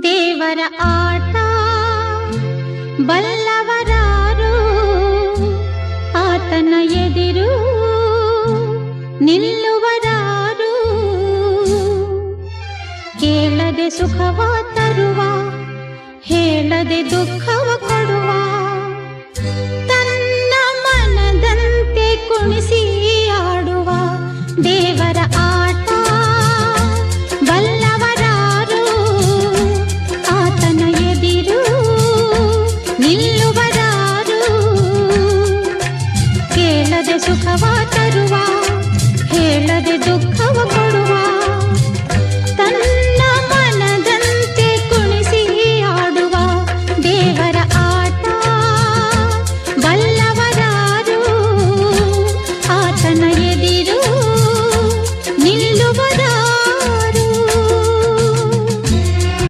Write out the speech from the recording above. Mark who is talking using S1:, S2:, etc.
S1: ದೇವರ ಆಟ ಬಲ್ಲವರಾರು, ಆತನ ಎದಿರು ನಿಲ್ಲುವರಾರು. ಕೇಳದೆ ಸುಖವ ತರುವ, ಹೇಳದೆ ದುಃಖವ ಕೊಡುವ, ತನ್ನ ಮನದಂತೆ ಕುಣಿಸಿ